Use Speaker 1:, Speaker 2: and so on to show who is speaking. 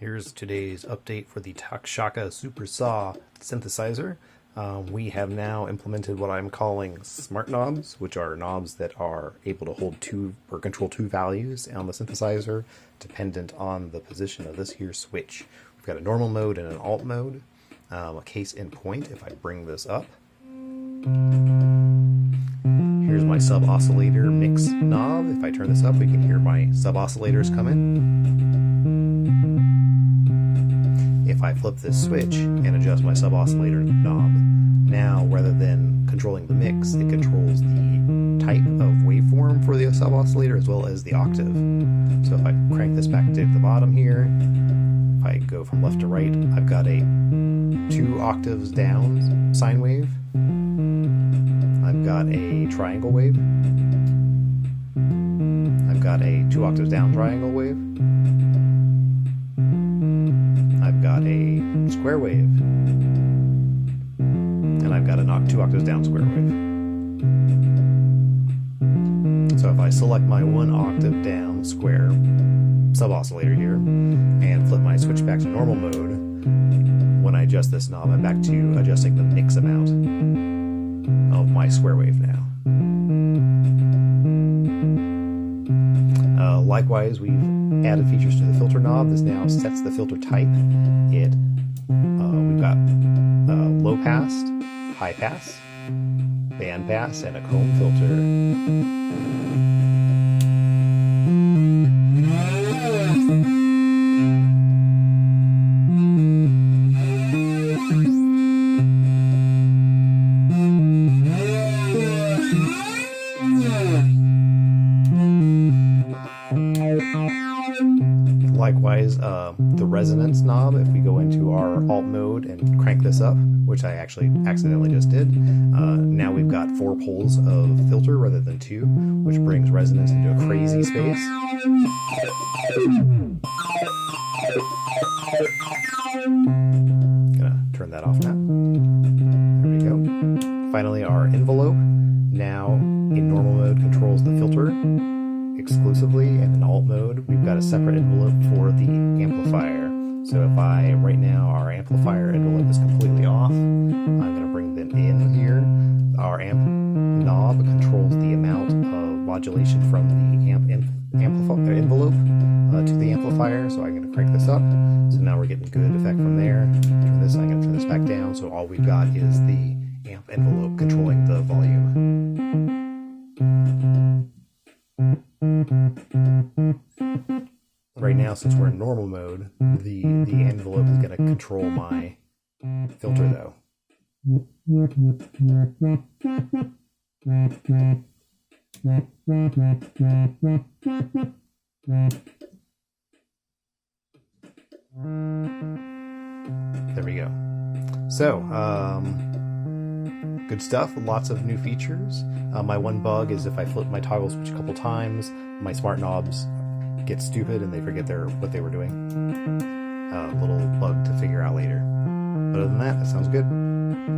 Speaker 1: Here's today's update for the Takshaka Supersaw Synthesizer. We have now implemented what I'm calling smart knobs, which are knobs that are able to hold two or control two values on the synthesizer dependent on the position of this here switch. We've got a normal mode and an alt mode. A case in point, if I bring this up, here's my sub oscillator mix knob. If I turn this up, we can hear my sub oscillators come in. If I flip this switch and adjust my sub oscillator knob, now rather than controlling the mix, it controls the type of waveform for the sub oscillator as well as the octave. So if I crank this back to the bottom here, if I go from left to right, I've got a 2 octaves down sine wave. I've got a triangle wave. I've got a 2 octaves down triangle wave. I've got a square wave. And I've got a 2 octaves down square wave. So if I select my 1 octave down square sub oscillator here and flip my switch back to normal mode, when I adjust this knob, I'm back to adjusting the mix amount of my square wave now. Likewise, we've added features to the filter knob. This now sets the filter type. We've got low pass, high pass, band pass, and a comb filter. Likewise, the resonance knob, if we go into our alt mode and crank this up, which I actually accidentally just did, now we've got 4 poles of filter rather than 2, which brings resonance into a crazy space. Gonna turn that off now. There we go. Finally, our envelope, now in normal mode, controls the filter exclusively, and in alt mode we've got a separate envelope for the amplifier. So if right now our amplifier envelope is completely off, I'm going to bring them in here. Our amp knob controls the amount of modulation from the amp envelope to the amplifier, so I'm going to crank this up. So now we're getting good effect from there. I'm going to turn this back down, so all we've got is the amp envelope controlling the volume. Right now, since we're in normal mode, the envelope is going to control my filter though. There we go. So, good stuff, lots of new features. My one bug is if I flip my toggle switch a couple times, my smart knobs get stupid and they forget what they were doing. A little bug to figure out later. Other than that, that sounds good.